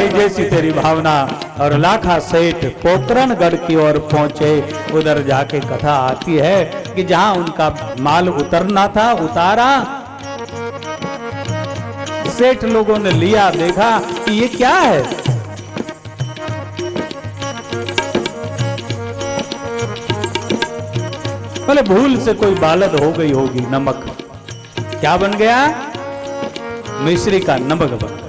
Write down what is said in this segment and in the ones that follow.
भाई जैसी तेरी भावना। और लाखा सेठ पोकरणगढ़ की ओर पहुंचे। उधर जाके कथा आती है कि जहां उनका माल उतरना था उतारा, सेठ लोगों ने लिया, देखा कि ये क्या है। बोले भूल से कोई बालद हो गई होगी, नमक। क्या बन गया? मिश्री का नमक बन गया।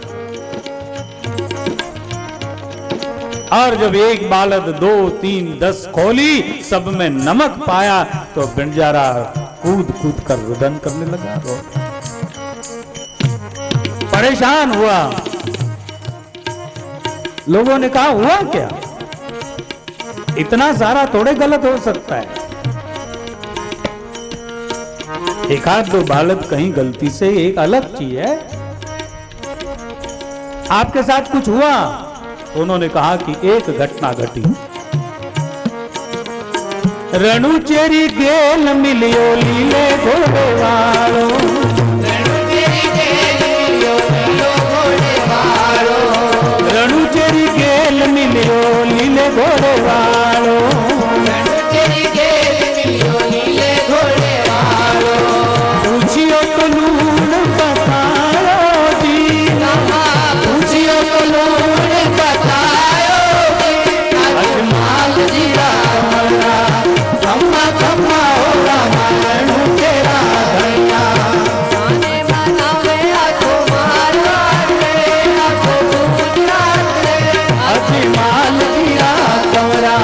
और जब एक बालद 2, 3, 10 खोली, सब में नमक पाया, तो बंजारा कूद कूद कर रुदन करने लगा। परेशान हुआ। लोगों ने कहा हुआ क्या? इतना सारा थोड़े गलत हो सकता है। एक आध दो बालद कहीं गलती से, एक अलग चीज है। आपके साथ कुछ हुआ? उन्होंने कहा कि एक घटना घटी। रणु चेरी गेल मिलियो लीले घोड़े वालो, रणु चेरी गेल मिलियो लीले घोड़े वालो, पूछियो तो लूण बतायो जी, पूछियो तो लूण बतायो जी, अजमाल जीरा कमला, कम्मा कम्मा होगा रणु तेरा धैया, आने बनावे आखो मारवाड़ रे, आखो गुजरात रे, अजमाल जीरा कमला,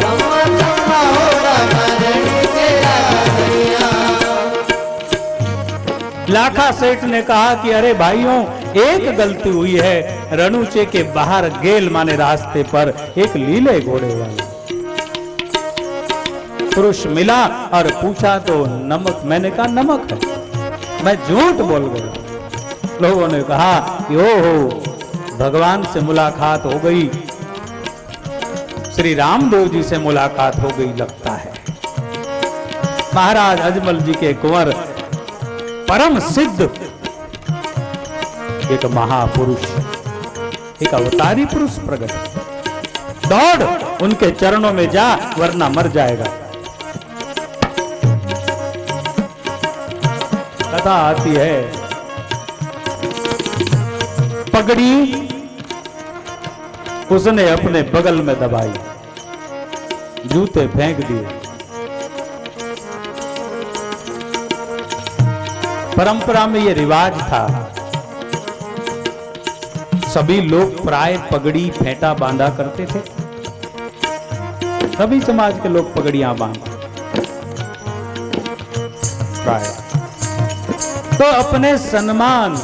कम्मा कम्मा होगा रणु तेरा धैया। लाखा सेठ ने कहा कि अरे भाइयों, एक गलती हुई है। रणुचे के बाहर गेल माने रास्ते पर एक लीले घोड़े वाला पुरुष मिला और पूछा तो नमक, मैंने कहा नमक है, मैं झूठ बोल गया। लोगों ने कहा कि ओहो, भगवान से मुलाकात हो गई, श्री रामदेव जी से मुलाकात हो गई लगता है। महाराज अजमल जी के कुंवर परम सिद्ध एक महापुरुष, एक अवतारी पुरुष प्रकट, दौड़ उनके चरणों में जा, वरना मर जाएगा। कथा आती है, पगड़ी उसने अपने बगल में दबाई, जूते फेंक दिए। परंपरा में यह रिवाज था, सभी लोग प्राय पगड़ी फेंटा बांधा करते थे। सभी समाज के लोग पगड़ियां बांधते प्राय। तो अपने सम्मान,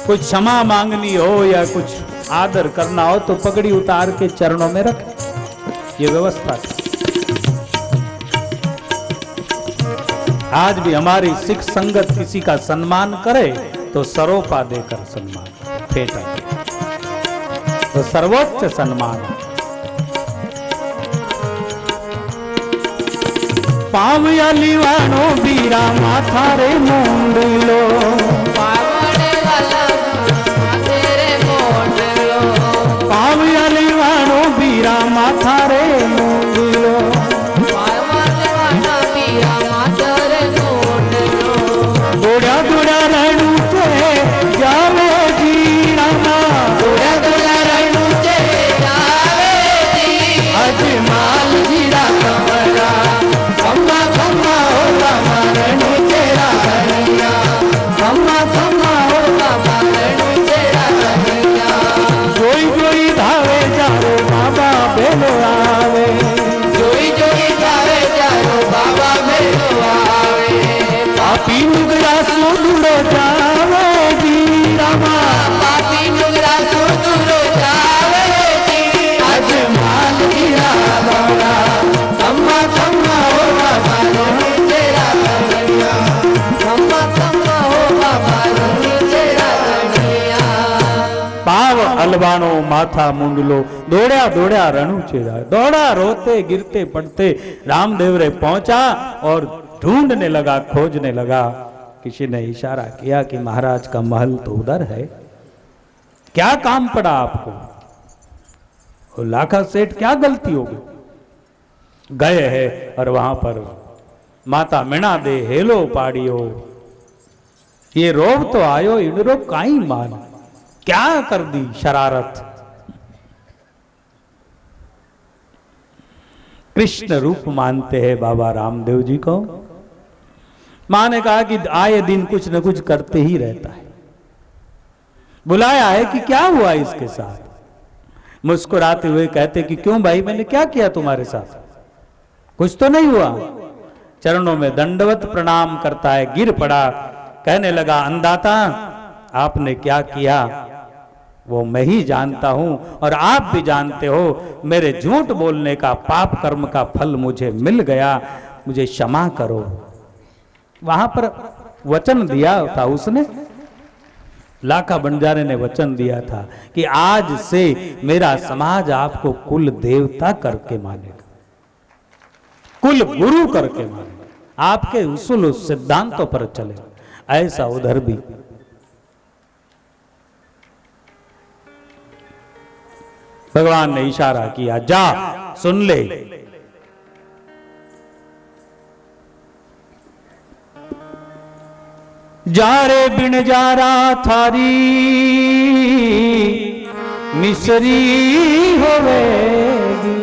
कुछ क्षमा मांगनी हो या कुछ आदर करना हो तो पगड़ी उतार के चरणों में रखें, यह व्यवस्था थी। आज भी हमारी सिख संगत किसी का सम्मान करे तो सरोपा देकर सम्मान, फेंटा तो सर्वोच्च सम्मान। पावया लीवानो बीरा माथा रे मोंडलो, पावड़े वाला माथे रे मोंडलो, पावया लीवानो बीरा माथा रे मोंडलो, दौड़ा दौड़ा रणु चे जावे जी रामा, दौड़ा दौड़ा रणु चे जावे जी, अजमाल जीरा कमला, कम्मा कम्मा होगा रणु तेरा धैया, कम्मा कम्मा होगा रणु तेरा धैया। जोई जोई धावे जारो बाबा बेलो आवे, जोई जोई धावे जारो बाबा बेलो आवे, पापी नुगरा सुदूरो जावे जी रामा, पापी नुगरा सुदूरो जावे जी, अजमाल जीरा कमला, कम्मा कम्मा होगा रणु तेरा धैया, कम्मा कम्मा होगा रणु तेरा धैया। पाव अलवानो माथा मुंडलो, दौड़ा दौड़ा रणु चेरा, दौड़ा रोते गिरते पड़ते रामदेव रे पहुंचा और ढूंढने लगा, खोजने लगा। किसी ने इशारा किया कि महाराज का महल तो उधर है, क्या काम पड़ा आपको? और लाखा सेठ क्या गलती हो गई, गए है और वहां पर माता मीणा दे हेलो पाड़ियो, ये रोब तो आयो इनरो काई मान, क्या कर दी शरारत। कृष्ण रूप मानते हैं बाबा रामदेव जी को। मां ने कहा कि आए दिन कुछ न कुछ करते ही रहता है, बुलाया है कि क्या हुआ इसके साथ। मुस्कुराते हुए कहते कि क्यों भाई, मैंने क्या किया तुम्हारे साथ, कुछ तो नहीं हुआ। चरणों में दंडवत प्रणाम करता है, गिर पड़ा, कहने लगा अंधाता आपने क्या किया वो मैं ही जानता हूं और आप भी जानते हो, मेरे झूठ बोलने का पाप कर्म का फल मुझे मिल गया, मुझे क्षमा करो। वहां पर वचन दिया था उसने, लाखा बंजारे ने वचन दिया था कि आज से मेरा समाज आपको कुल देवता करके मानेगा, कुल गुरु करके मानेगा, आपके उसूल सिद्धांतों पर चलेगा। ऐसा उधर भी भगवान ने इशारा किया, जा सुन ले। जा रे बिन जा रहा थारी मिसरी होवेगी,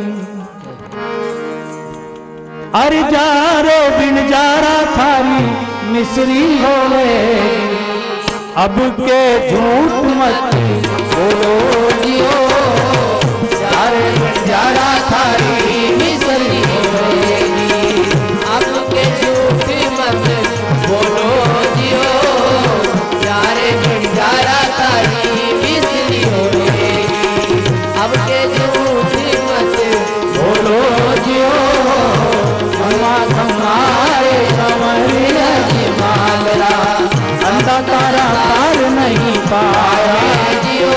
अरे जा रे बिन जा रहा थारी मिसरी होवेगी, अब के झूठ मत बोलो जियो, जा रे बिन जा रहा थारी मिसरी होवेगी, अब के झूठ मत बोलो जियो, जा रे बिन जा रहा थारी मिसरी होवेगी, अब के झूठ मत बोलो जियो, धमा धमारे कमरिया की मालरा, अंधकारा पार नहीं पाया जियो,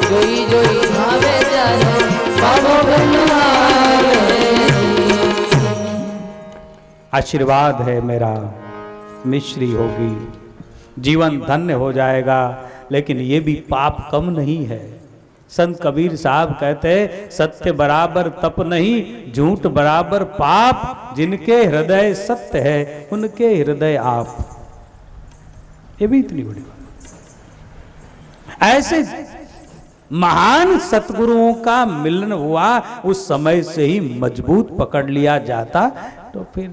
जोई जोई भावे जानो बाबो बनवारे। आशीर्वाद है मेरा, मिश्री होगी, जीवन धन्य हो जाएगा। लेकिन ये भी पाप कम नहीं है। संत कबीर साहब कहते हैं, सत्य बराबर तप नहीं, झूठ बराबर पाप, जिनके हृदय सत्य है उनके हृदय आप। ये भी इतनी बड़ी बात। ऐसे महान सतगुरुओं का मिलन हुआ, उस समय से ही मजबूत पकड़ लिया जाता तो फिर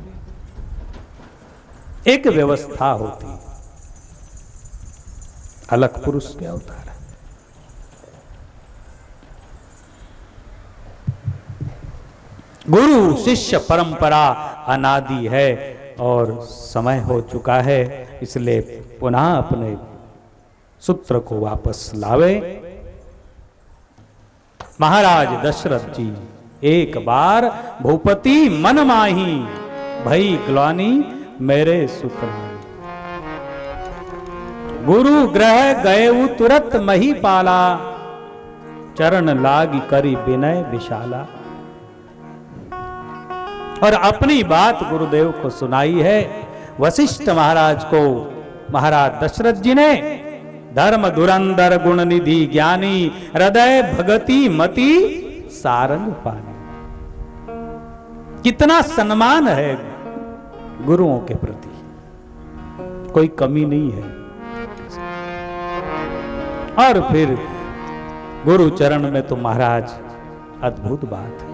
एक व्यवस्था होती। अलग पुरुष क्या अवतार है। गुरु शिष्य परंपरा अनादि है और समय हो चुका है, इसलिए पुनः अपने सूत्र को वापस लावे। महाराज दशरथ जी एक बार भूपति मन माही, भई ग्लानि मेरे सुतनाई, गुरु ग्रह गए तुरत मही पाला, चरण लागी करी विनय विशाला। और अपनी बात गुरुदेव को सुनाई है वशिष्ठ महाराज को। महाराज दशरथ जी ने धर्म धुरंधर गुण निधि ज्ञानी, हृदय भगति मति सारंग पानी। कितना सम्मान है गुरुओं के प्रति, कोई कमी नहीं है। और फिर गुरु चरण में तो महाराज अद्भुत बात है।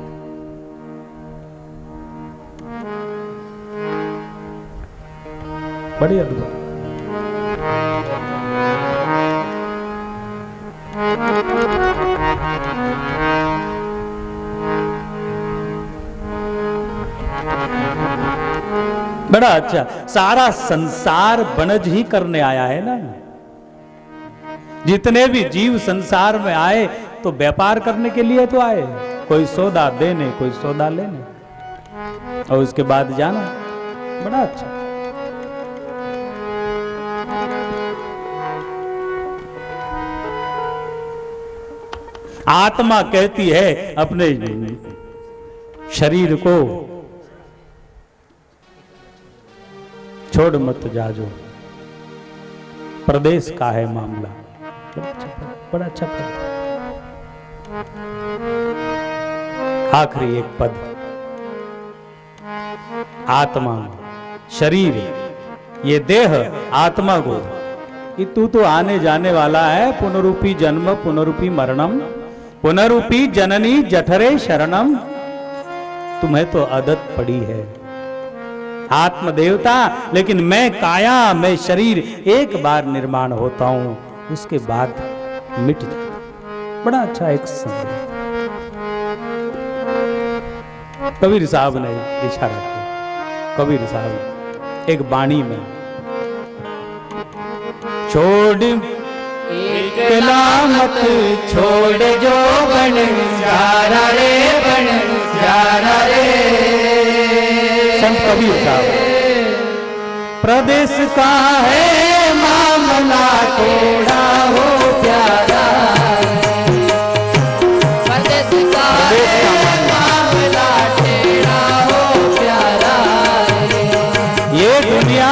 बड़ी अद्भुत। बड़ा अच्छा, सारा संसार बनज ही करने आया है ना। जितने भी जीव संसार में आए तो व्यापार करने के लिए तो आए, कोई सौदा देने कोई सौदा लेने, और उसके बाद जाना। बड़ा अच्छा। आत्मा कहती है अपने शरीर को, छोड़ मत जाजो, प्रदेश का है मामला। बड़ा अच्छा आखिरी एक पद, आत्मा शरीर, ये देह आत्मा को कि तू तो आने जाने वाला है, पुनरूपी जन्म पुनरूपी मरणम, पुनरूपी जननी जठरे शरणम, तुम्हें तो आदत पड़ी है आत्मदेवता, लेकिन मैं काया, मैं शरीर एक बार निर्माण होता हूं, उसके बाद मिट जाता। बड़ा अच्छा एक संदेश कबीर साहब ने इशारा किया। कबीर साहब एक बाणी में, छोड़ एकला मत छोड़ जो बन जारा रे, बन जारा रे। संत कबीर साहब, प्रदेश का है मामला थोड़ा हो प्यारा, प्रदेश का है मामला टेढ़ा हो प्यारा। ये दुनिया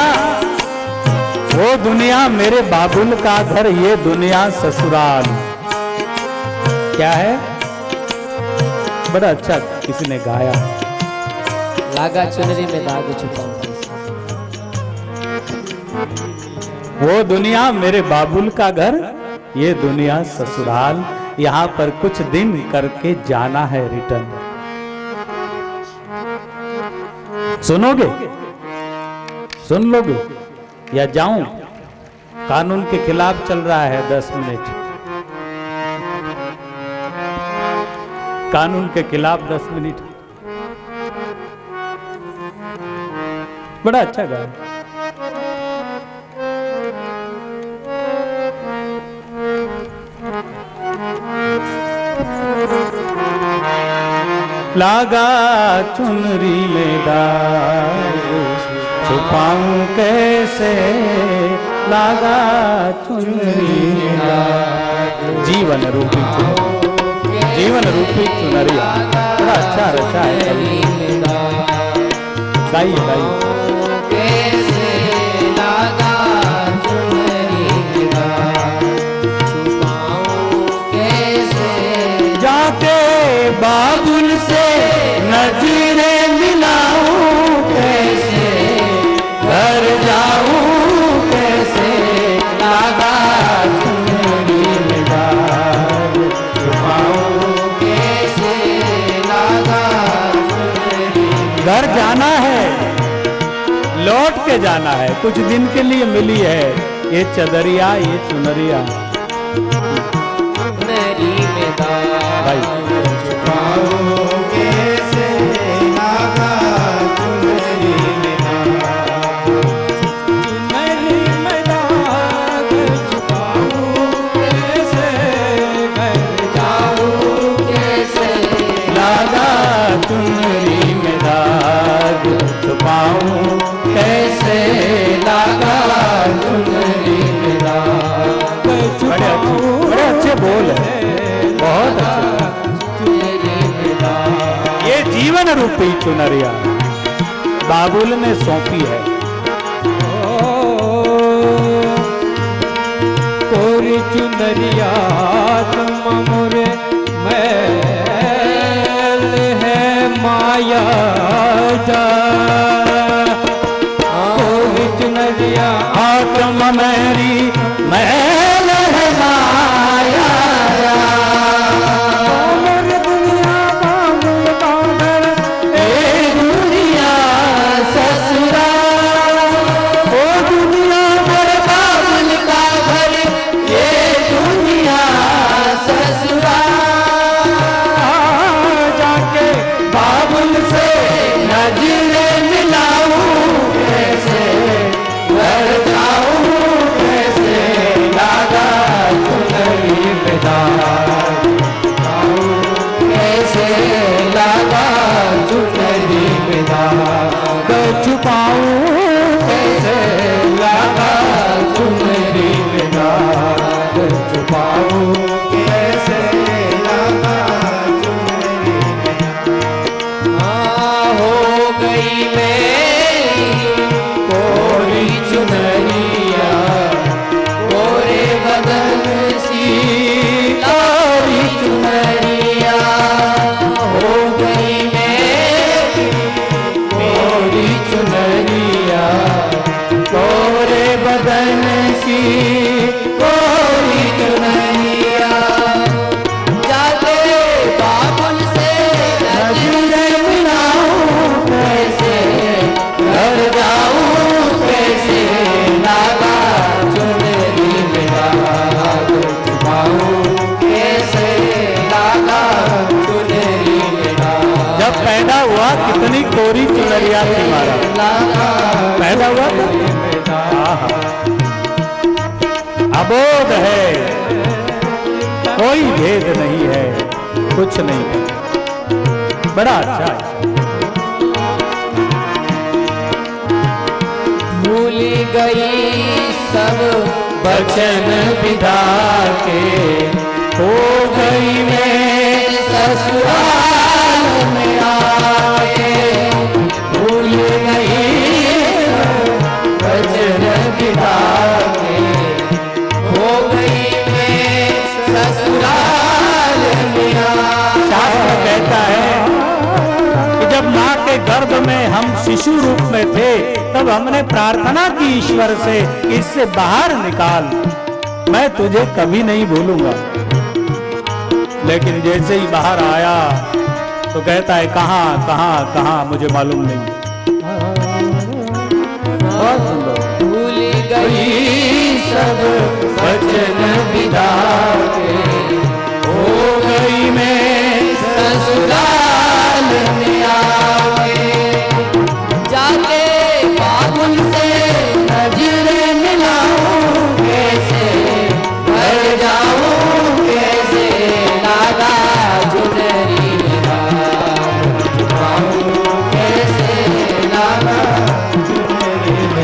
वो दुनिया मेरे बाबुल का घर, ये दुनिया ससुराल। क्या है? बड़ा अच्छा किसी ने गाया, लागा चुनरी में दाग छुपा। वो दुनिया मेरे बाबुल का घर, ये दुनिया ससुराल, यहाँ पर कुछ दिन करके जाना है रिटर्न। सुनोगे? सुन लोगे या जाऊं? कानून के खिलाफ चल रहा है 10 मिनट, कानून के खिलाफ 10 मिनट। बड़ा अच्छा गाया। लागा चुनरी में दाग, छुपाऊं कैसे, लागा चुनरी में दाग। जीवन रूपी चुनरी, जीवन रूपी चुनरिया, बड़ा अच्छा रचा है कवि। गाइए गाइए। कैसे लागा चुनरी में दाग, छुपाऊं कैसे, जाके बाबुल से नजरें मिलाऊं कैसे, घर जाऊं कैसे, लागा चुनरी में दाग, छुपाऊं कैसे लागा चुनरी। घर जाना है, लौट के जाना है, कुछ दिन के लिए मिली है ये चदरिया, ये चुनरिया। चुनरी में दाग, भाई छुपाऊं कैसे, लागा चुनरी में दाग। चुनरी में दाग, छुपाऊं कैसे, घर जाऊं कैसे, लागा चुनरी में दाग, छुपाऊं कैसे, लागा चुनरी में दाग। बड़े अच्छे बोल है, बहुत अच्छे। ये जीवन रूपी चुनरिया बाबुल ने सौंपी है। कोरी चुनरिया तुम मोरे मैल है माया जा, कोरी चुनरिया आत्म मेरी महल है माया जा। मोरे दुनिया बाबुल का घर, ए दुनिया ससुराल, ओ दुनिया मेरे बाबुल का घर, ये दुनिया ससुराल। जाके बाबुल से नजरें मिलाऊं कैसे, घर जाऊं कैसे, लागा चुनरी में दाग, कैसे लागा चुनरी में दाग, छुपाऊं कैसे, लागा चुनरी में दाग, छुपाऊं कैसे, लागा चुनरी में दाग। हो गई मेरी कोरी चुनरिया, कोरे बदन सी कोरी चुनरिया। चुनरिया थी महाराज, पैदा हुआ था अबोध है, कोई भेद नहीं है, कुछ नहीं है, बड़ा अच्छा है। भूल गई सब बचन विधाते, हो गई मैं ससुराल में आए। भूल गई वचन विधाते, हो गई मैं ससुराल में आए। शास्त्र कहता है कि जब माँ के गर्भ में हम शिशु रूप में थे, तब हमने प्रार्थना की ईश्वर से कि इससे बाहर निकाल, मैं तुझे कभी नहीं भूलूंगा। लेकिन जैसे ही बाहर आया तो कहता है कहां कहां कहां मुझे मालूम नहीं। बहुत सुंदर। भूल गई सब वचन विधाते, हो गई मैं ससुराल में आए। जाके बाबुल से नजरें मिलाऊं, कैसे घर जाऊं, कैसे लागा चुनरी लगाऊं, कैसे लागा चुनरी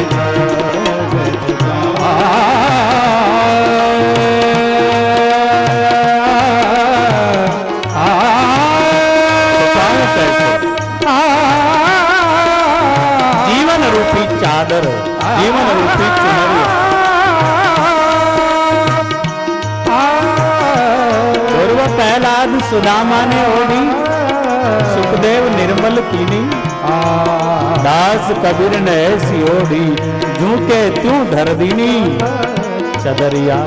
जीवन रूपी चादर, जीवन रूपी चुनरिया, पूर्व प्रहलाद सुदामा ने ओढ़ी, सुखदेव निर्मल कीनी, दास कबीर ने ऐसी ओढ़ी, झूठे त्यों धर दीनी चदरिया,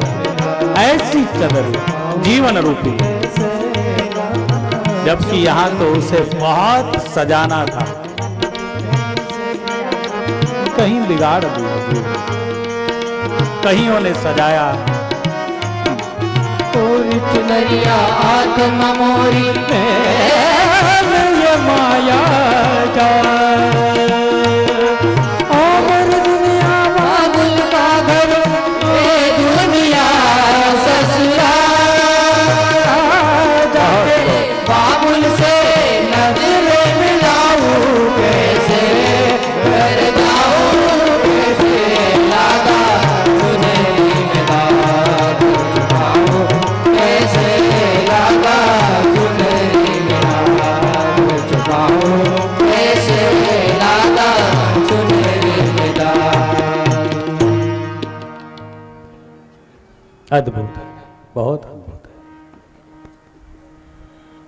ऐसी चदरिया जीवन रूपी। जबकि यहाँ तो उसे बहुत सजाना था, कहीं बिगाड़ दिया, कहीं उन्हें सजाया। पूरी चुनरिया आत्मा मोरी ये माया और दुनिया बाबुल का घर, ये दुनिया ससुराल। बाबुल से नजरें मिलाऊं, कैसे घर जाऊं, कैसे लागा चुनरी में दाग छुपाऊं, कैसे लागा चुनरी में दाग छुपाऊं, कैसे लागा चुनरी में दाग। अद्भुत है, बहुत अद्भुत है।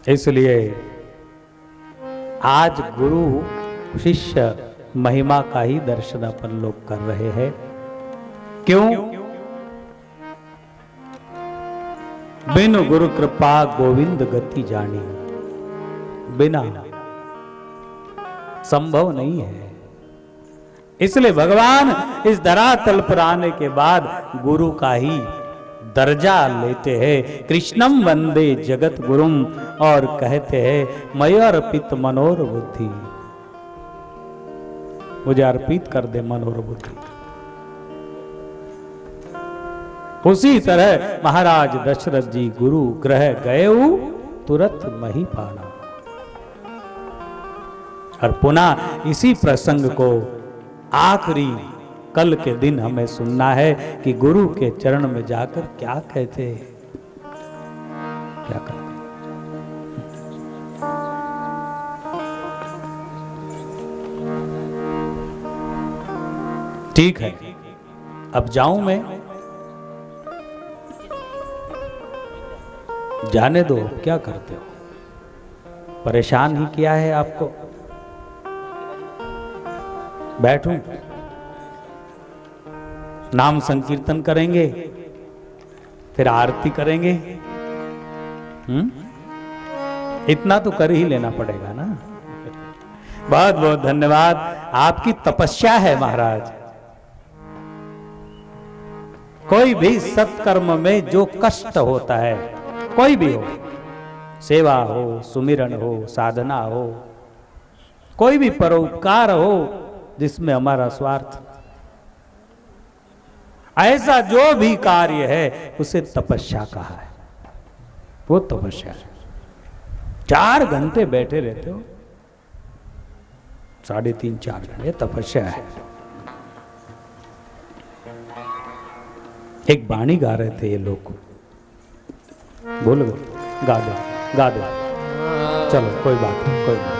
इसलिए आज गुरु शिष्य महिमा का ही दर्शन अपन लोग कर रहे हैं। क्यों? बिनु गुरु कृपा गोविंद गति जानी, बिना संभव नहीं है। इसलिए भगवान इस धरातल पर आने के बाद गुरु का ही दर्जा लेते हैं। कृष्णम वंदे जगत गुरुम, और कहते हैं मय अर्पित मनोर बुद्धि, मुझे अर्पित कर दे मनोर बुद्धि। उसी तरह महाराज दशरथ जी गुरु ग्रह गए तुरंत मही पाना। और पुनः इसी प्रसंग को आखिरी कल के दिन हमें सुनना है कि गुरु के चरण में जाकर क्या कहते, क्या कहते। ठीक है, अब जाऊं मैं? जाने दो, क्या करते हो? परेशान ही किया है आपको। बैठूं, नाम संकीर्तन करेंगे, फिर आरती करेंगे। इतना तो कर ही लेना पड़ेगा ना। बहुत बहुत धन्यवाद, आपकी तपस्या है महाराज। कोई भी सत्कर्म में जो कष्ट होता है, कोई भी हो, सेवा हो, सुमिरन हो, साधना हो, कोई भी परोपकार हो जिसमें हमारा स्वार्थ, ऐसा जो भी कार्य है उसे तपस्या कहा है। वो तपस्या है। 4 घंटे बैठे रहते हो, 3.5-4 घंटे तपस्या है। एक बाणी गा रहे थे ये लोग, बोलो गा दो गा दो, चलो कोई बात नहीं, कोई बात,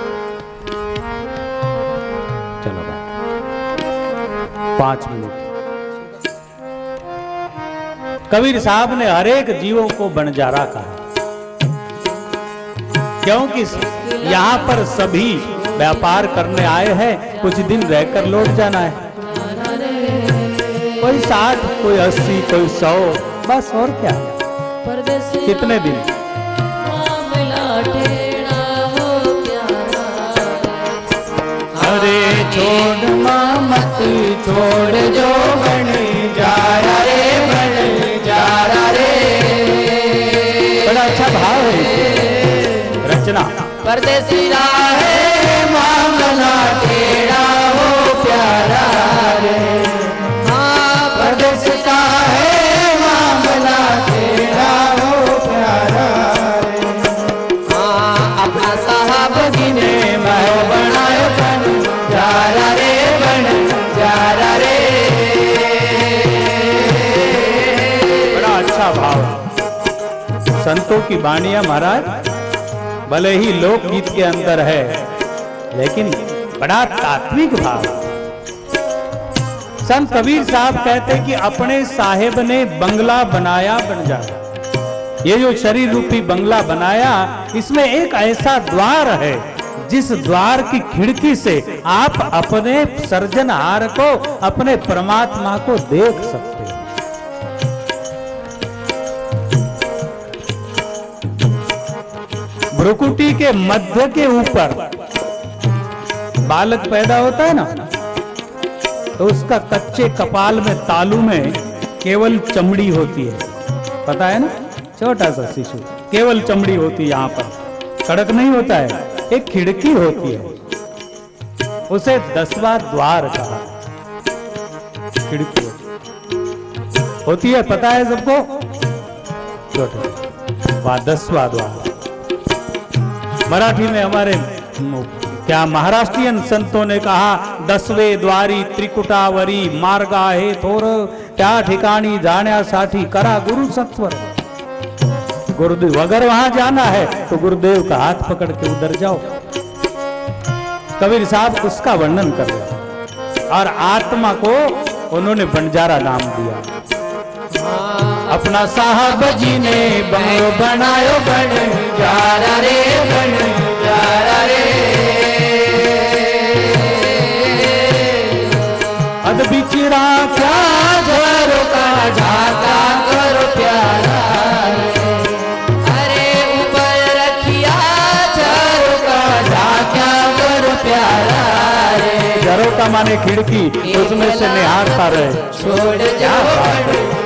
चलो भाई 5 मिनट। कबीर साहब ने हर एक जीवों को बंजारा कहा, क्योंकि यहाँ पर सभी व्यापार करने आए हैं, कुछ दिन रहकर लौट जाना है। कोई 60, कोई 80, कोई 100, बस और क्या, कितने दिन। अरे छोड़ मत छोड़ जो बन जा रे बन जा रे। बड़ा अच्छा भाव है रचना। परदेसी राहे मामला टेढ़ा हो प्यारा रे। हाँ परदेसी का है मामला टेढ़ा हो प्यारा रे। हाँ अपना साहब गिने मैं बनाए बन जा रे बन जा रे। बड़ा अच्छा भाव। संतों की बाणियां महाराज भले ही लोकगीत के अंदर है, लेकिन बड़ा तात्विक भाव। संत कबीर साहब कहते कि अपने साहेब ने बंगला बनाया बंजारा। ये जो शरीर रूपी बंगला बनाया, इसमें एक ऐसा द्वार है जिस द्वार की खिड़की से आप अपने सर्जनहार को, अपने परमात्मा को देख सकते हो। भ्रुकुटी के मध्य के ऊपर बालक पैदा होता है ना, तो उसका कच्चे कपाल में, तालू में केवल चमड़ी होती है, पता है ना, छोटा सा शिशु, केवल चमड़ी होती है, यहाँ पर कड़क नहीं होता है, एक खिड़की होती है, उसे 10वां द्वार कहा। खिड़की होती है, पता है सबको, छोटा 10वां द्वार। मराठी में हमारे क्या महाराष्ट्रीयन संतों ने कहा, 10वे द्वारी त्रिकुटावरी मार्ग आहे थोर, त्या ठिकाणी जाण्यासाठी करा गुरु सत्वर। गुरुदेव, अगर वहां जाना है तो गुरुदेव का हाथ पकड़ के उधर जाओ। कबीर साहब उसका वर्णन कर रहे, और आत्मा को उन्होंने बंजारा नाम दिया। अपना साहब जी ने बंगलो बनायो बन जा रे बन जा रे। अद बिचरा क्या झरो का झाका करो प्यारा। अरे ऊपर रखिया झरो का झाका करो प्यारा रे। झरो का माने खिड़की, उसमें से निहारता रहे। छोड़ जा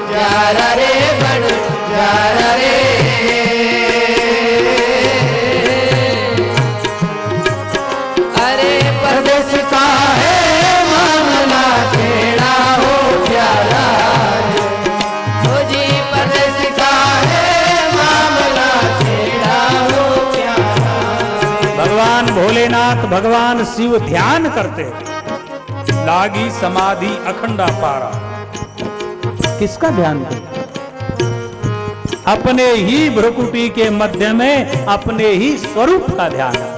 जा रे बन जा रे। अरे परदेस का है मामला टेढ़ा हो प्यारा रे। ओ जी परदेस का है मामला टेढ़ा हो प्यारा। भगवान भोलेनाथ, भगवान शिव ध्यान करते, लागी समाधि अखंडा पारा। किसका ध्यान करते? अपने ही भ्रुकुटी के मध्य में अपने ही स्वरूप का ध्यान है,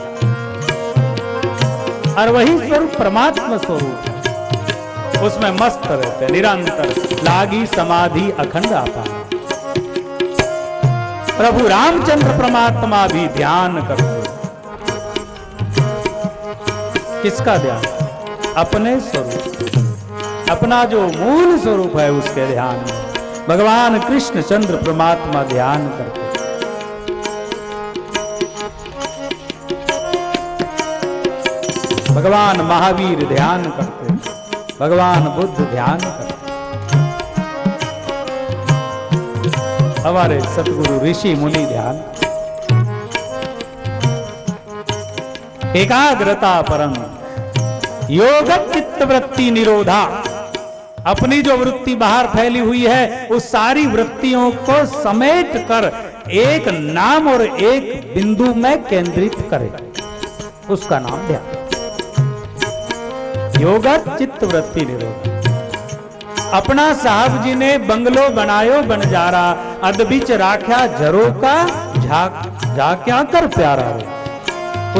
और वही स्वरूप परमात्मा स्वरूप है, उसमें मस्त रहते निरंतर। लागी समाधि अखंड अपार। प्रभु रामचंद्र परमात्मा भी ध्यान करते। किसका ध्यान? अपने स्वरूप, अपना जो मूल स्वरूप है उसके ध्यान में भगवान कृष्ण चंद्र परमात्मा ध्यान करते। भगवान महावीर ध्यान करते, भगवान बुद्ध ध्यान करते, हमारे सतगुरु ऋषि मुनि ध्यान। एकाग्रता परम योग चित्त वृत्ति निरोधा। अपनी जो वृत्ति बाहर फैली हुई है उस सारी वृत्तियों को समेट कर एक नाम और एक बिंदु में केंद्रित करे, उसका नाम ध्यान। योग चित्त वृत्ति निरोधा। अपना साहब जी ने बंगलो बनायो बनजारा, अद बिच राख्या झरोका झांक्या कर प्यारा रे।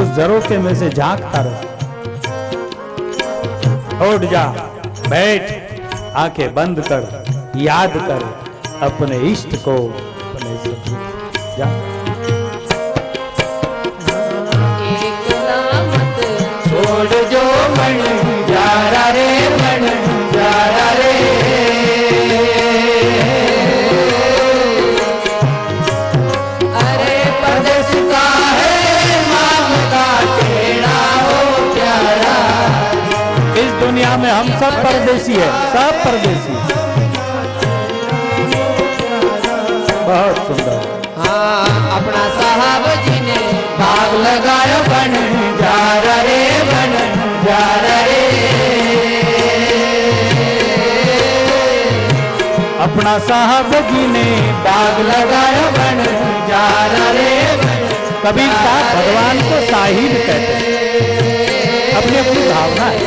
उस झरोके में से झांकता रहे। उठ जा, बैठ, आंखें बंद कर, याद कर अपने इष्ट को, अपने सब जा। छोड़ जो मन जारा रे, मन जारा रे। अरे परदेस का है मामला तेरा हो प्यारा। इस दुनिया में हम सब परदेसी है, सब परदेसी। बहुत सुंदर। हाँ, अपना साहब जी ने बाग लगाया बन जारा रे, बन जारा रे। अपना साहब जी ने बाग लगाया बन जारा रे, बन। कबीर साहब भगवान को साहिब कहते हैं, अपनी अपनी भावना है।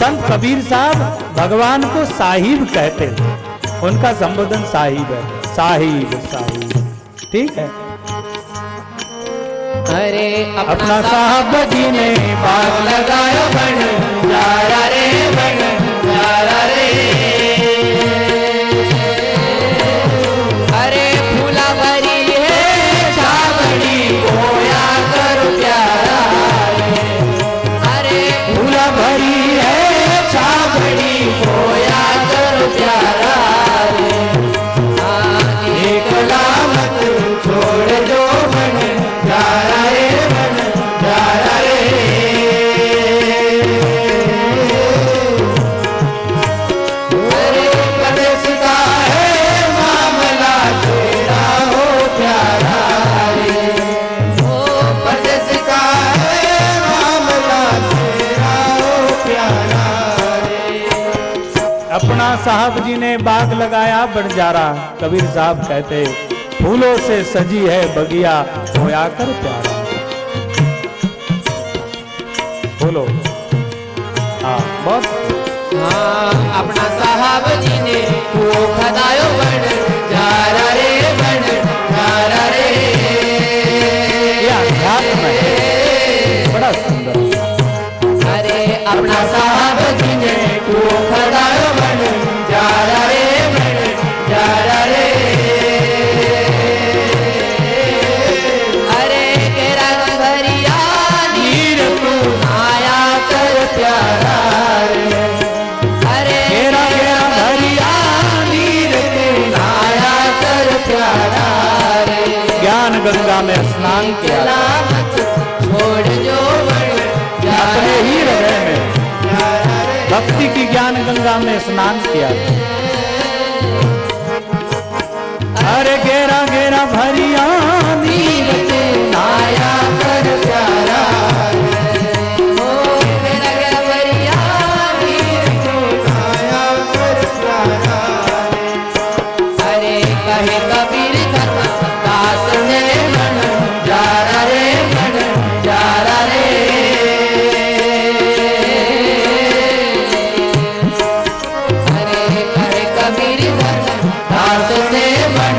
संत कबीर साहब भगवान को साहिब कहते हैं, उनका संबोधन साहिब है, साहिब साहिब, ठीक है। अरे अपना साहब जी ने बाग लगाया बन जारा रे, बन जारा रे। अरे फूला भरी है छावनी बोया कर प्यारा रे। अरे फूला भरी है छावनी बोया कर प्यारा रे। एक लामत छोड़ जो बन जारा रे, बन जारा रे। अरे परदेस का है मामला तेरा हो प्यारा रे। ओ परदेस का है मामला तेरा हो प्यारा रे। अपना साहब जी ने बाग लगाया बंजारा। कबीर साहब कहते फूलों से सजी है बगिया होया कर प्यारा। बोलो हाँ बहुत। हाँ, अपना साहब जी ने वो खदायो बन जारा रे, बन जारा रे। ये अध्यात्म है, बड़ा सुंदर। अरे अपना साहब जी ने वो खदायो बन जारा रे, बन जारा रे। अरे केरा भरिया नीर तू आया कर प्यारा रे। अरे केरा भरिया नीर तू आया कर प्यारा रे। ज्ञान गंगा में स्नान किया, छोड़ जो बन अपने ही हृदय में भक्ति की ज्ञान गंगा में स्नान किया। अरे घेरा घेरा भरिया नीर तू आया कर प्यारा रे। ओ केरा केरा भरिया नीर तू आया कर प्यारा रे। अरे कहे कबीर धर्म दास से बन जारा रे, बन जारा रे। अरे कहे कबीर धर्म दास से बन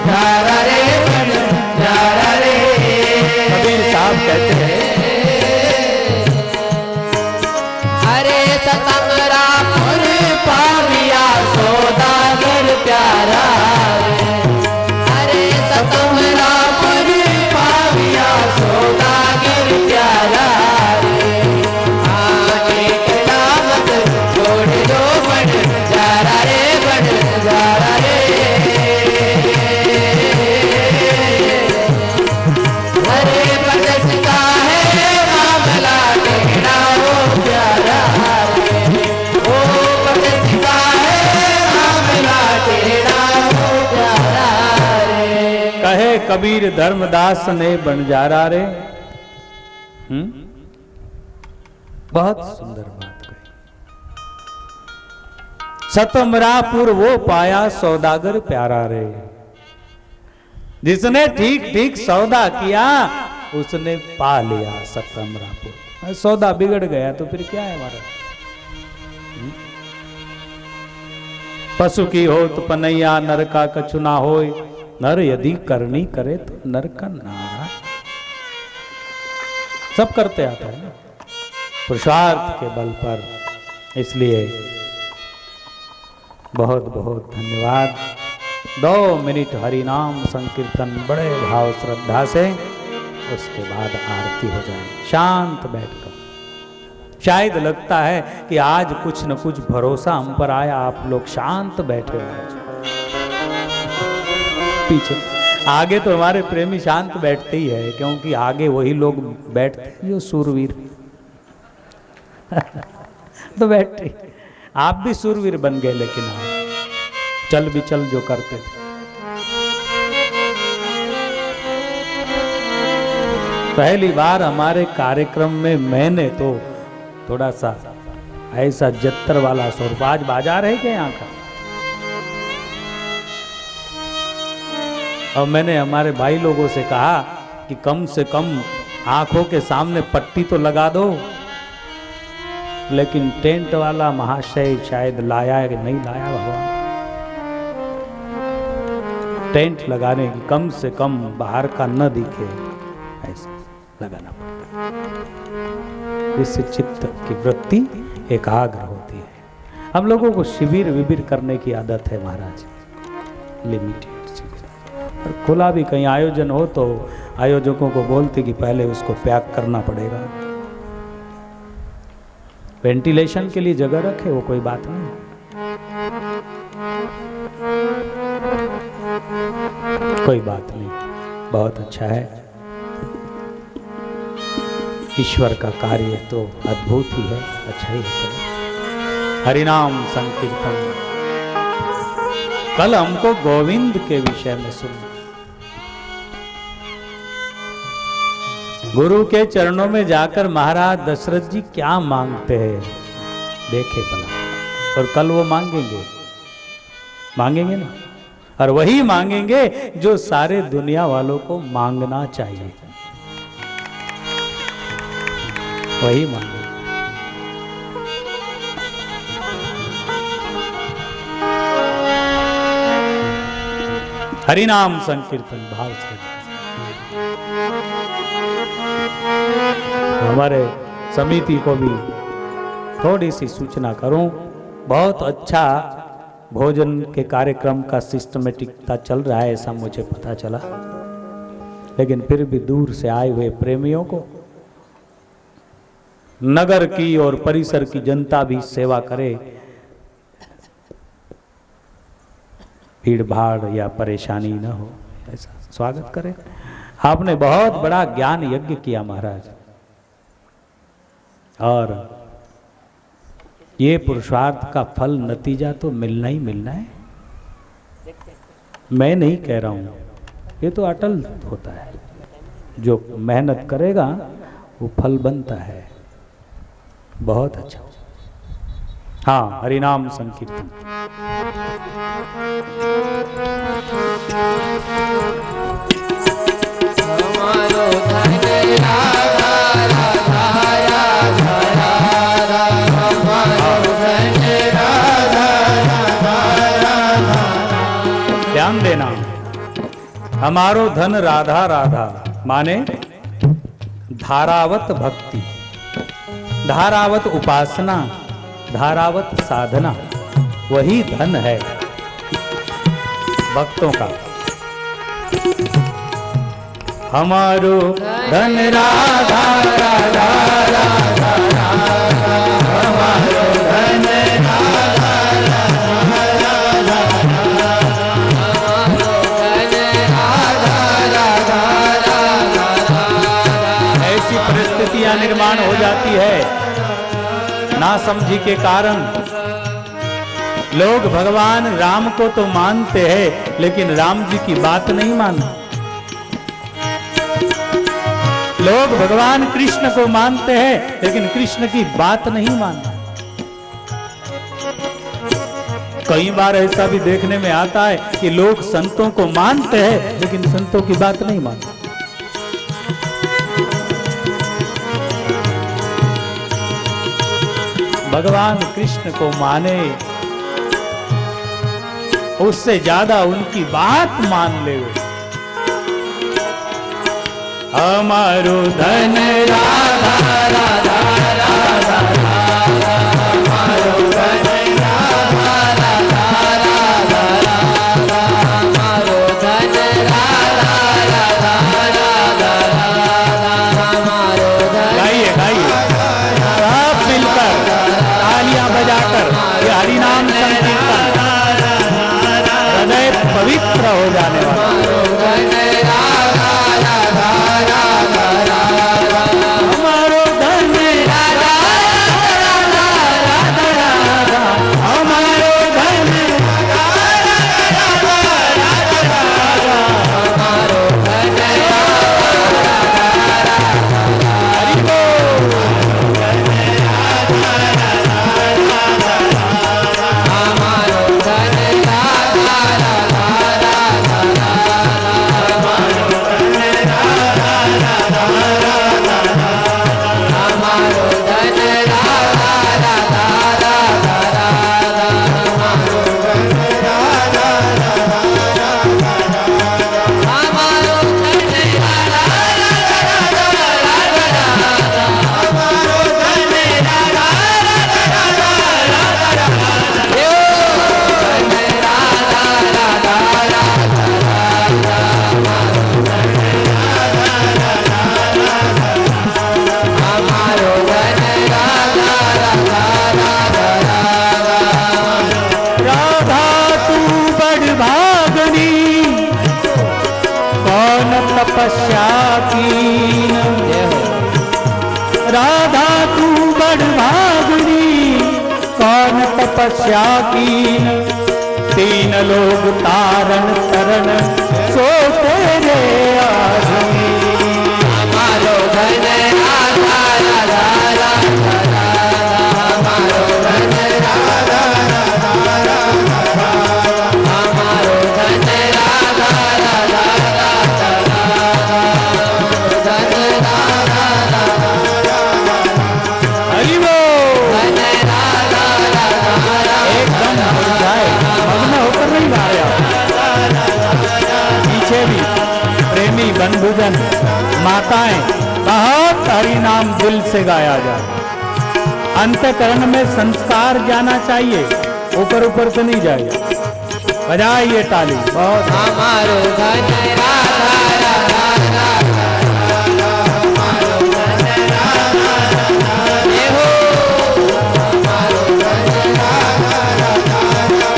जारा रे, बन जारा रे। कबीर साहब कहते हैं अरे सतंगरापुर पाविया सौदागर प्यारा रे। अरे सतंगरापुर पाविया सौदागर प्यारा रे। एक लामत छोड़ दो बन जारा रे, बन जारा रे। अरे परदेस का है मामला तेरा हो प्यारा रे। ओ परदेस का है मामला तेरा हो प्यारा रे। कहे कबीर धर्मदास ने बंजारा रे। बहुत सुंदर बात कही। सतमरापुर वो पाया सौदागर प्यारा रे, जिसने ठीक ठीक सौदा किया उसने पा लिया सतमरापुर। सौदा बिगड़ गया तो फिर क्या है हमारा। पशु की हो तो पनैया, नर का कछु ना होय, नर यदि करनी करे तो नर का नारा। सब करते आता है ना पुरुषार्थ के बल पर। इसलिए बहुत बहुत धन्यवाद। 2 मिनट हरि नाम संकीर्तन बड़े भाव श्रद्धा से, उसके बाद आरती हो जाए शांत बैठकर। शायद लगता है कि आज कुछ न कुछ भरोसा हम पर आया, आप लोग शांत बैठे हो। पीछे आगे तो हमारे प्रेमी शांत बैठते ही है, क्योंकि आगे वही लोग बैठते हैं जो सूरवीर। तो बैठे आप भी सूरवीर बन गए, लेकिन आप चल भी चल जो करते थे। पहली बार हमारे कार्यक्रम में मैंने तो थोड़ा सा ऐसा जत्तर वाला स्वरूप, आज बाजार है क्या यहाँ का, और मैंने हमारे भाई लोगों से कहा कि कम से कम आंखों के सामने पट्टी तो लगा दो। लेकिन टेंट वाला महाशय शायद लाया है कि नहीं लाया भगवान, टेंट लगाने की कम से कम बाहर का न दिखे ऐसा लगाना पड़ता है। इससे चित्त की वृत्ति एकाग्र होती है। हम लोगों को शिविर विबिर करने की आदत है महाराज, लिमिटेड शिविर। और खुला भी कहीं आयोजन हो तो आयोजकों को बोलते कि पहले उसको पैक करना पड़ेगा, वेंटिलेशन के लिए जगह रखे, वो कोई बात नहीं। कोई बात नहीं, बहुत अच्छा है। ईश्वर का कार्य तो अद्भुत ही है, अच्छा ही है। हरिनाम संकीर्तन। कल हमको गोविंद के विषय में सुन, गुरु के चरणों में जाकर महाराज दशरथ जी क्या मांगते हैं देखे भला। और कल वो मांगेंगे ना, और वही मांगेंगे जो सारे दुनिया वालों को मांगना चाहिए, वही मांगेंगे। हरिनाम संकीर्तन भाव से। हमारे समिति को भी थोड़ी सी सूचना करूं, बहुत अच्छा भोजन के कार्यक्रम का सिस्टमेटिकता चल रहा है ऐसा मुझे पता चला, लेकिन फिर भी दूर से आए हुए प्रेमियों को नगर की और परिसर की जनता भी सेवा करे, भीड़ भाड़ या परेशानी न हो, ऐसा स्वागत करें। आपने बहुत बड़ा ज्ञान यज्ञ किया महाराज, और ये पुरुषार्थ का फल नतीजा तो मिलना ही मिलना है। मैं नहीं कह रहा हूं, ये तो अटल होता है, जो मेहनत करेगा वो फल बनता है। बहुत अच्छा। हाँ, हरिनाम संकीर्तन। हमारो धन राधा राधा राधा राधा, हमारो धन राधा राधा राधा। ध्यान देना, हमारो धन राधा राधा माने धारावत भक्ति, धारावत उपासना, धारावत साधना, वही धन है भक्तों का। हमारो धन राधा राधा राधा राधा, हमारो धन राधा राधा राधा, हमारो धन राधा राधा राधा। ऐसी परिस्थितियां निर्माण हो जाती है नासमझी के कारण। लोग भगवान राम को तो मानते हैं, लेकिन राम जी की बात नहीं मानते। लोग भगवान कृष्ण को मानते हैं लेकिन कृष्ण की बात नहीं मानते। कई बार ऐसा भी देखने में आता है कि लोग संतों को मानते हैं लेकिन संतों की बात नहीं मानते। भगवान कृष्ण को माने, उससे ज्यादा उनकी बात मान ले। हमारो धन राधा राधा राधा राधा, हमारो धन राधा राधा राधा राधा, हमारो धन राधा राधा राधा राधा, हमारो धन। गाइए गाइए सब मिलकर तालियां बजाकर ये हरिनाम संकीर्तन हृदय पवित्र हो जाने वाला। तपस्या कीन, राधा तू बड़ भागनी, कौन तपस्या कीन, तीन लोग तारण तरण सो तेरे आधुनी। हमारो धन राधा राधा राधा राधा, हमारो धन राधा राधा राधा राधा, हमारो धन राधा राधा राधा राधा, धन राधा राधा हरि बोल। धन राधा राधा एकदम जाए मग्न होकर नहीं गा रहे आप। पीछे भी प्रेमी बंधुजन माताएं बहुत हरि नाम दिल से गाया जाए। अंतःकरण में संस्कार जाना चाहिए, ऊपर ऊपर से नहीं जाएगा। बजाइए ताली बहुत। हमारो धन राधा राधा राधा राधा, हमारो धन राधा राधा, ये हो हमारो धन राधा राधा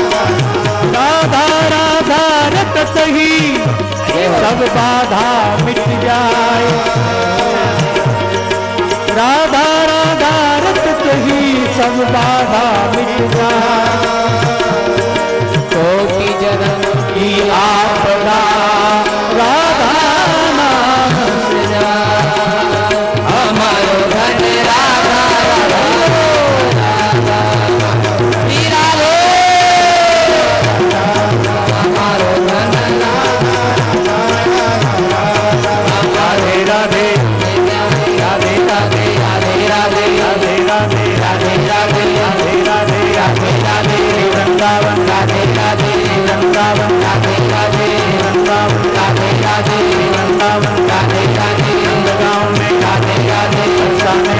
राधा राधा रटत ही सब बाधा मिट जाए, राधा राधा रटत ही सब बाधा मिट जाए। कोटि जन्म की आपदा राधा नाम से जाए। हमारो धन राधा राधा श्री राधे, हमारो धन राधे राधे राधे राधे राधे राधे राधे राधे राधे राधे राधे राधे राधे राधे वृंदावन राधे राधे वृंदावन राधे राधे वृंदावन राधे राधे वृंदावन राधे राधे गाँव में राधे राधे बरसाने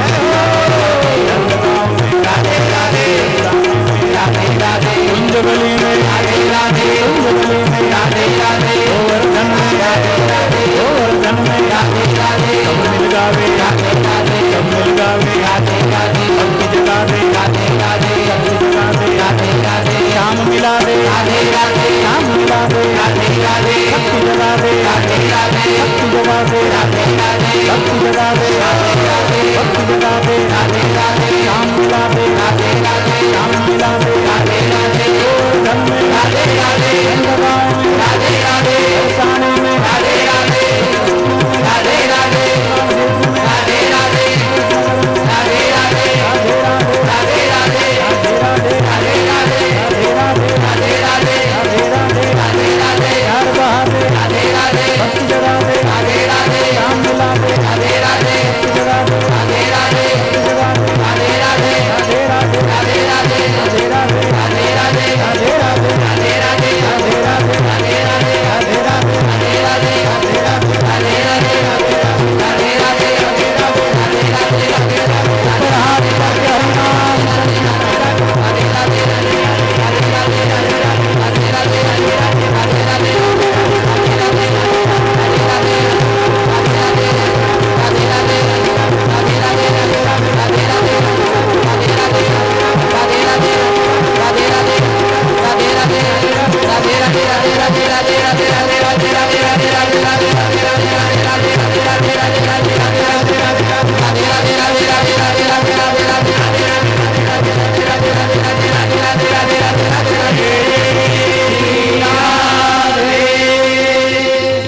गाँव में राधे राधे राधे राधे कुंजबली में राधे राधे कुंजबली में राधे राधे गोवर्धन में राधे राधे गोवर्धन में राधे राधे सब मिल गावे राधे राधे सब मिल गावे राधे राधे सबकी जगा दे राधे राधे सबकी जगा दे राधे राधे शाम मिला दे राधे राधे शाम मिला दे राधे राधे सबकी जगा दे राधे राधे सबकी जगा दे राधे राधे सबकी जगा दे राधे राधे सबकी जगा दे राधे राधे शाम मिला दे राधे राधे शाम मिला दे राधे राधे गोवर्धन में राधे राधे गाँव में राधे राधे बरसाने में राधे राधे राधे राधे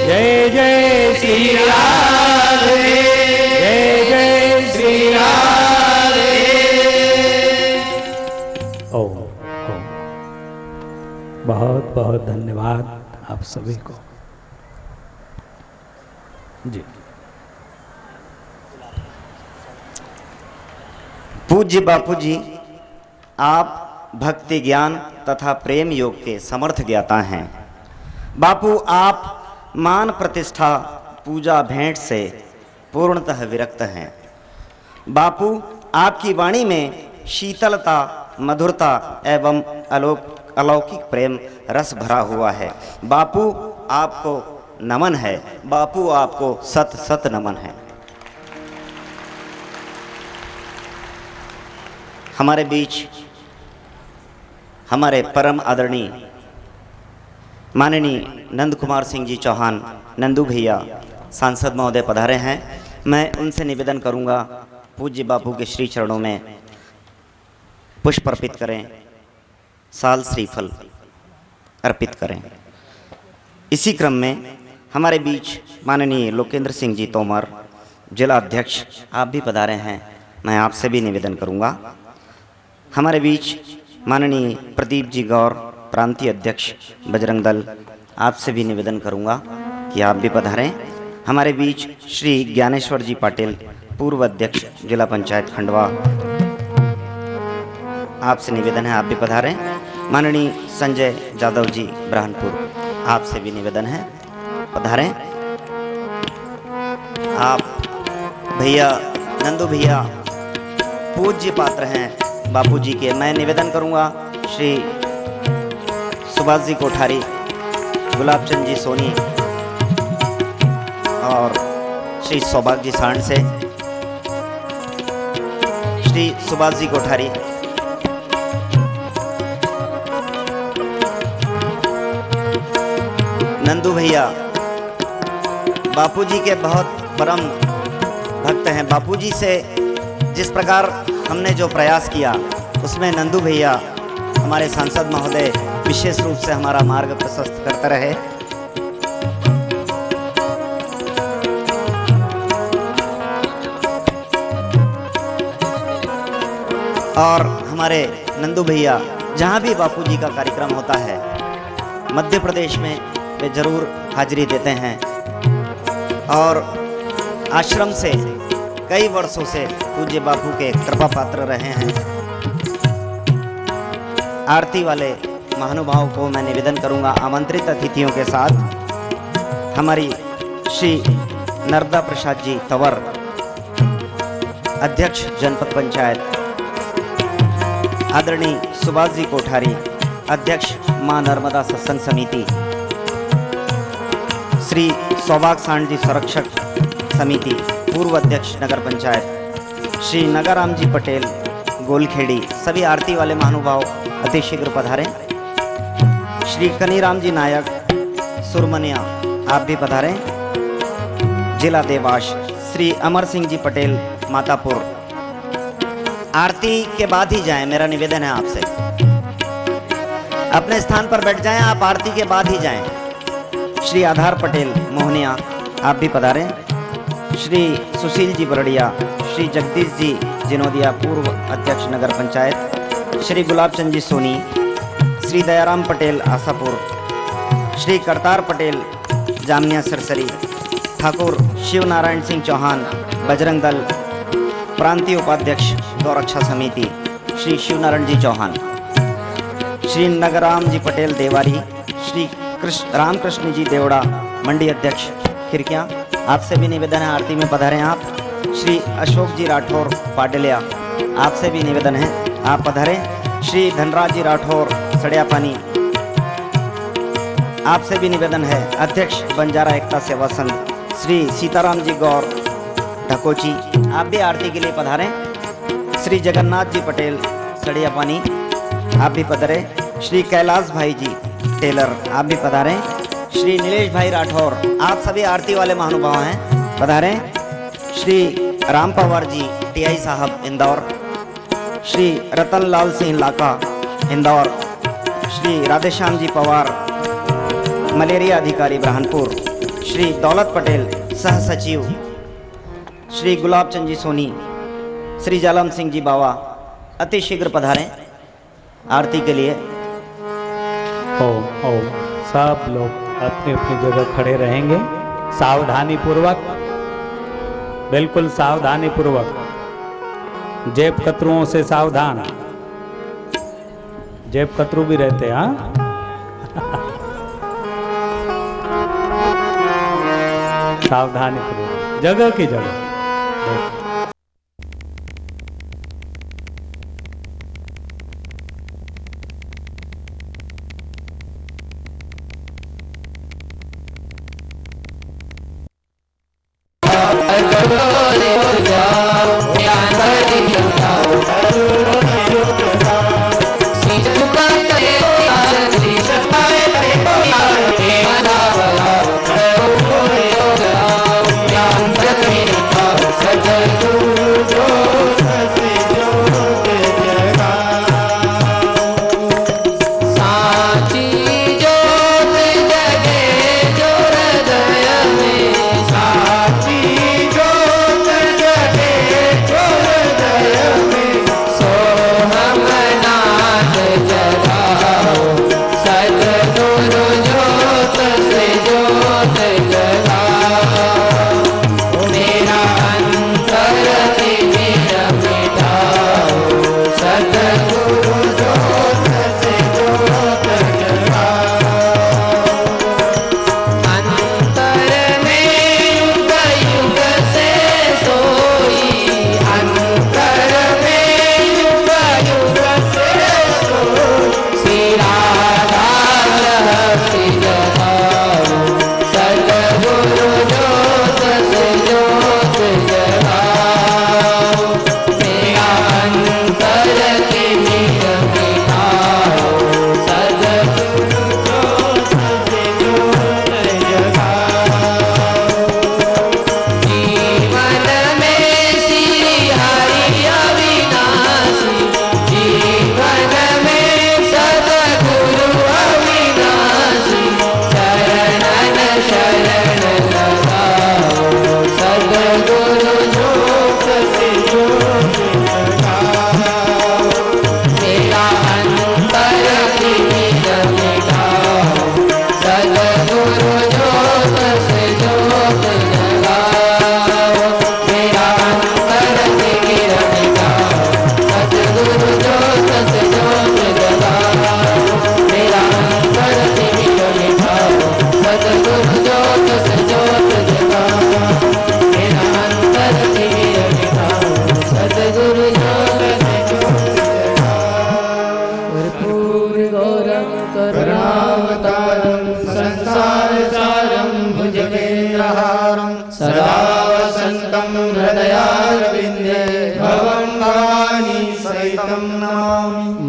जय जय श्री राधे, जय जय श्री राधे। ओम ओम। बहुत बहुत धन्यवाद आप सभी को जी। पूज्य बापू जी, आप भक्ति ज्ञान तथा प्रेम योग के समर्थ ज्ञाता हैं। बापू, आप मान प्रतिष्ठा पूजा भेंट से पूर्णतः विरक्त हैं। बापू, आपकी वाणी में शीतलता, मधुरता एवं अलौकिक प्रेम रस भरा हुआ है। बापू, आपको नमन है। बापू, आपको सत सत नमन है। हमारे बीच हमारे परम आदरणीय माननीय नंद कुमार सिंह जी चौहान, नंदू भैया सांसद महोदय पधारे हैं। मैं उनसे निवेदन करूंगा, पूज्य बापू के श्री चरणों में पुष्प अर्पित करें, साल श्रीफल अर्पित करें। इसी क्रम में हमारे बीच माननीय लोकेंद्र सिंह जी तोमर, जिला अध्यक्ष, आप भी पधारे हैं। मैं आपसे भी निवेदन करूंगा। हमारे बीच माननीय प्रदीप जी गौर, प्रांतीय अध्यक्ष बजरंग दल, आपसे भी निवेदन करूंगा कि आप भी पधारें। हमारे बीच श्री ज्ञानेश्वर जी पाटिल, पूर्व अध्यक्ष जिला पंचायत खंडवा, आपसे निवेदन है आप भी पधारें। माननीय संजय जादव जी ब्रह्मपुर, आपसे भी निवेदन है पधारें। आप भैया नंदू भैया पूज्य पात्र हैं बापू जी के। मैं निवेदन करूंगा श्री सुभाष जी कोठारी, गुलाब चंद जी सोनी और श्री सौभाग्य जी सांड से। श्री सुभाष जी कोठारी, नंदू भैया बापूजी के बहुत परम भक्त हैं। बापूजी से जिस प्रकार हमने जो प्रयास किया, उसमें नंदू भैया हमारे सांसद महोदय विशेष रूप से हमारा मार्ग प्रशस्त करते रहे। और हमारे नंदू भैया जहाँ भी बापूजी का कार्यक्रम होता है, मध्य प्रदेश में वे जरूर हाजिरी देते हैं। और आश्रम से कई वर्षों से पूज्य बापू के कृपा पात्र रहे हैं। आरती वाले महानुभाव को मैं निवेदन करूंगा, आमंत्रित अतिथियों के साथ हमारी श्री नर्मदा प्रसाद जी तंवर, अध्यक्ष जनपद पंचायत, आदरणीय सुभाष जी कोठारी, अध्यक्ष मां नर्मदा सत्संग समिति, श्री सौभाग्य सांड जी संरक्षक समिति, पूर्व अध्यक्ष नगर पंचायत, श्री नगाराम जी पटेल गोलखेड़ी, सभी आरती वाले महानुभाव अति शीघ्र पधारें। श्री कनीराम जी नायक सुरमनिया, आप भी पधारें। जिला देवास श्री अमर सिंह जी पटेल मातापुर, आरती के बाद ही जाएं, मेरा निवेदन है आपसे। अपने स्थान पर बैठ जाएं, आप आरती के बाद ही जाएं। श्री आधार पटेल मोहनिया, आप भी पधारें। श्री सुशील जी बरड़िया, श्री जगदीश जी जिनोदिया, पूर्व अध्यक्ष नगर पंचायत, श्री गुलाब चंद जी सोनी, श्री दयाराम पटेल आशापुर, श्री करतार पटेल जामनिया सरसरी, ठाकुर शिव नारायण सिंह चौहान बजरंग दल, प्रांतीय उपाध्यक्ष गौरक्षा समिति, श्री शिवनारायण जी चौहान, श्री नगराम जी पटेल देवारी, श्री रामकृष्ण जी देवड़ा मंडी अध्यक्ष खिरकियाँ, आपसे भी निवेदन है आरती में पधारें आप। श्री अशोक जी राठौर पाडलिया, आपसे भी निवेदन है आप पधारें। श्री धनराज जी राठौर सड़िया पानी, आपसे भी निवेदन है अध्यक्ष बंजारा एकता सेवा संघ। श्री सीताराम जी गौर ढकोची, आप भी आरती के लिए पधारें। श्री जगन्नाथ जी पटेल सड़िया पानी, आप भी पधारें। श्री कैलाश भाई जी टेलर, आप भी पधारें। श्री नीलेश भाई राठौर, आप सभी आरती वाले महानुभाव हैं, पधारें। श्री राम पवार जी टीआई साहब इंदौर, श्री रतन लाल सिंह लाका इंदौर, श्री राधेश्याम जी पवार मलेरिया अधिकारी ब्रहानपुर, श्री दौलत पटेल सह सचिव, श्री गुलाब चंद जी सोनी, श्री जालम सिंह जी बावा, अति शीघ्र पधारें आरती के लिए। ओम ओम। सब लोग अपनी अपनी जगह खड़े रहेंगे, सावधानी पूर्वक, बिल्कुल सावधानी पूर्वक, जेब कतरुओं से सावधान, जेब कतरू भी रहते हैं हाँ। सावधानी पूर्वक, जगह की जगह।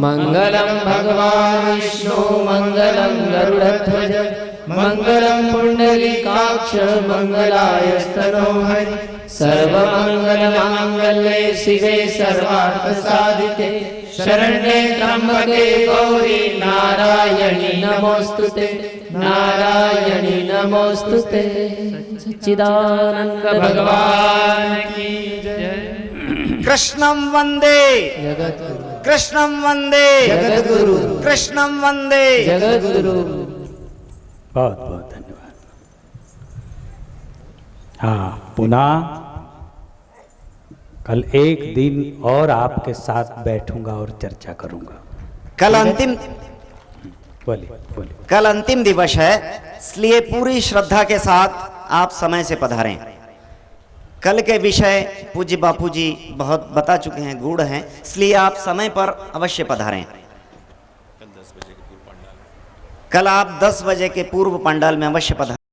मंगलम भगवान विष्णु मंगलम गरुड़ध्वज मंगलम पुंडरीकाक्ष मंगलायस्तनो हरि सर्वमंगल मांगल्ये शिवे सर्वार्थ साधिके शरण्ये त्र्यंबके गौरी नारायणी नमोस्तुते नारायणी नमोस्तुते। सच्चिदानंद भगवान की जय। कृष्णं वंदे जगद्गुरु कृष्णं वंदे जगद्गुरु कृष्णं वंदे जगद्गुरु। बहुत बहुत धन्यवाद। हाँ पुनः कल एक दिन और आपके साथ बैठूंगा और चर्चा करूंगा। कल अंतिम बोलिए बोलिए। कल अंतिम दिवस है, इसलिए पूरी श्रद्धा के साथ आप समय से पधारें। कल के विषय पूज्य बापू जी बहुत बता चुके हैं, गूढ़ हैं, इसलिए आप समय पर अवश्य पधारें। कल आप 10 बजे के पूर्व पंडाल में अवश्य पधारें।